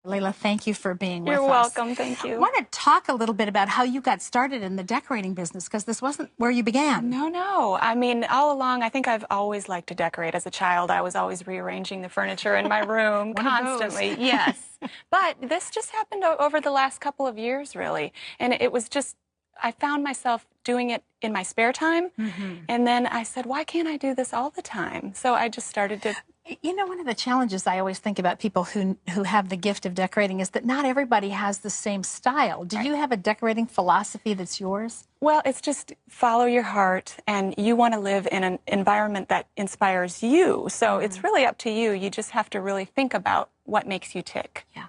Layla, thank you for being with us. You're welcome. Thank you. I want to talk a little bit about how you got started in the decorating business, because this wasn't where you began. No. I mean, all along, I think I've always liked to decorate. As a child, I was always rearranging the furniture in my room constantly. Yes. But this just happened over the last couple of years, really. And it was just, I found myself doing it in my spare time. And then I said, why can't I do this all the time? So I just started to... You know, one of the challenges I always think about people who have the gift of decorating is that not everybody has the same style. Do you have a decorating philosophy that's yours? Well, it's just follow your heart, and you want to live in an environment that inspires you. So it's really up to you. You just have to really think about what makes you tick. Yeah.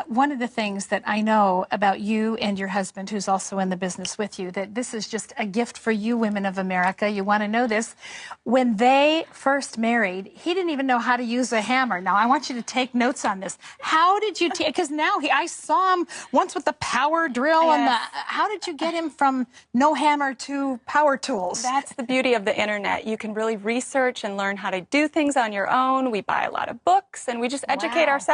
One of the things that I know about you and your husband, who's also in the business with you, that this is just a gift for you women of America. You want to know this. When they first married, he didn't even know how to use a hammer. Now, I want you to take notes on this. How did you, because now I saw him once with the power drill and how did you get him from no hammer to power tools? That's the beauty of the internet. You can really research and learn how to do things on your own. We buy a lot of books and we just educate ourselves.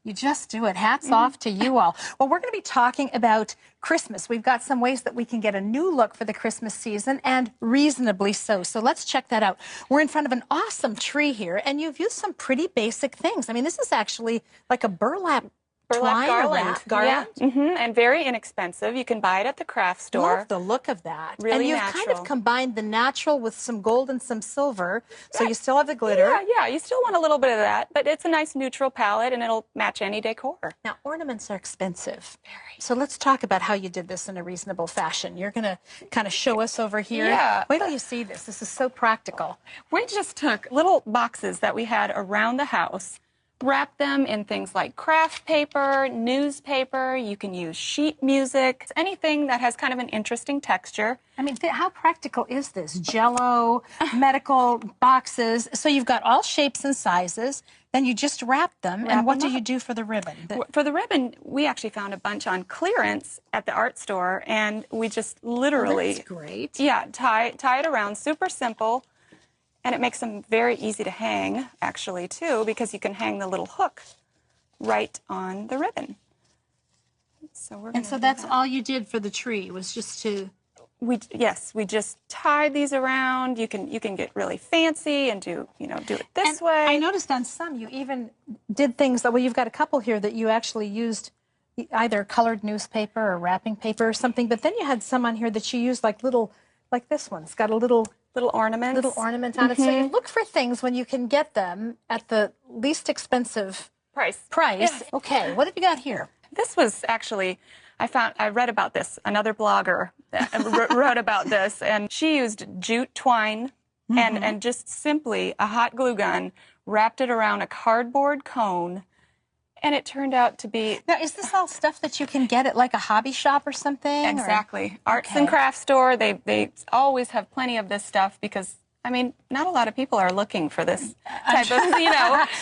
You just do it. Hats off to you all. Well, we're going to be talking about Christmas. We've got some ways that we can get a new look for the Christmas season, and reasonably so. So let's check that out. We're in front of an awesome tree here, and you've used some pretty basic things. I mean, this is actually like a burlap garland. Yeah. And very inexpensive. You can buy it at the craft store. Love the look of that. Really and you've natural. kind of combined the natural with some gold and some silver, so you still have the glitter. Yeah, you still want a little bit of that, but it's a nice neutral palette, and it'll match any decor. Now, ornaments are expensive. Very. So let's talk about how you did this in a reasonable fashion. You're going to kind of show us over here. Yeah. Wait till you see this. This is so practical. We just took little boxes that we had around the house, wrap them in things like craft paper, newspaper. You can use sheet music, anything that has kind of an interesting texture. I mean, how practical is this? Jell-O, medical boxes. So you've got all shapes and sizes. Then you just wrap them. And what do you do for the ribbon? For the ribbon, we actually found a bunch on clearance at the art store, and we just literally... Oh, that's great. Yeah, tie it around, super simple. And it makes them very easy to hang, actually, too, because you can hang the little hook right on the ribbon. So that's all you did for the tree, was just to... Yes, we just tied these around. You can get really fancy and do it this way. I noticed on some you even did things that, well, you've got a couple here that you actually used either colored newspaper or wrapping paper or something, but then you had some on here that you used like this one's got a little ornament on it. So you look for things when you can get them at the least expensive price. Yes. Okay, what have you got here? This was actually, I read about this. Another blogger wrote about this, and she used jute twine and just simply a hot glue gun, wrapped it around a cardboard cone, and it turned out to be... Now, is this all stuff that you can get at like a hobby shop or something? Exactly. Arts and crafts store, they always have plenty of this stuff because, I mean, not a lot of people are looking for this type of,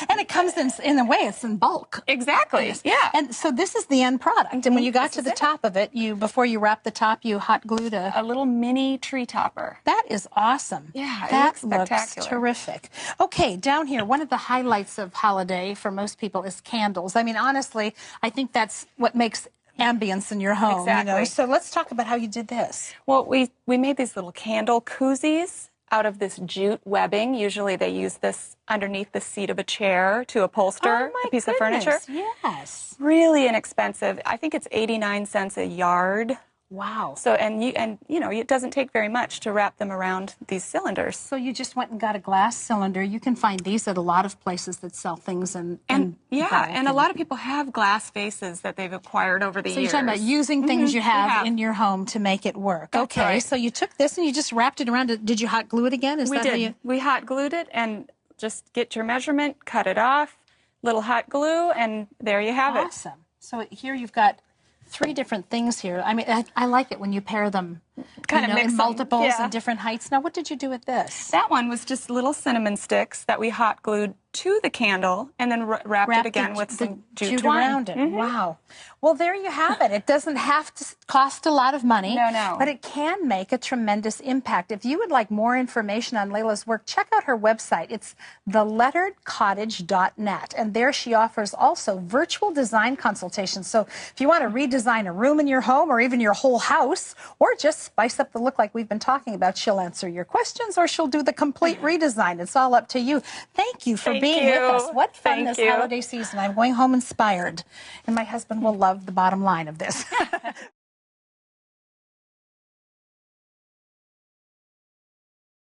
And it comes in a way, it's in bulk. Exactly, yeah. And so this is the end product. And when you got to the top of it, before you wrapped the top, you hot glued a little mini tree topper. That is awesome. Yeah, that looks spectacular. Looks terrific. Okay, down here, one of the highlights of holiday for most people is candles. I mean, honestly, I think that's what makes ambience in your home. Exactly. So let's talk about how you did this. Well, we made these little candle koozies out of this jute webbing. Usually they use this underneath the seat of a chair to upholster a piece of furniture. Yes. Really inexpensive. I think it's 89 cents a yard. Wow. So it doesn't take very much to wrap them around these cylinders. So you just went and got a glass cylinder. You can find these at a lot of places that sell things and a lot of people have glass vases that they've acquired over the years. So you're talking about using things you have in your home to make it work. That's okay. Right. So you took this and you just wrapped it around. Did you hot glue it again? We did. We hot glued it, and just get your measurement, cut it off, little hot glue, and there you have it. Awesome. So here you've got 3 different things here. I mean, I like it when you pair them kind of mix in them. multiples Yeah. and different heights. Now, what did you do with this? That one was just little cinnamon sticks that we hot glued to the candle and then wrapped it again with some jute twine. around it. Wow. Well, there you have it. It doesn't have to cost a lot of money. No. But it can make a tremendous impact. If you would like more information on Layla's work, check out her website. It's theletteredcottage.net. And there she offers also virtual design consultations. So if you want to redesign a room in your home or even your whole house, or just spice up the look like we've been talking about, she'll answer your questions or she'll do the complete redesign. It's all up to you. Thank you for being with us. What fun this holiday season. I'm going home inspired. And my husband will love the bottom line of this.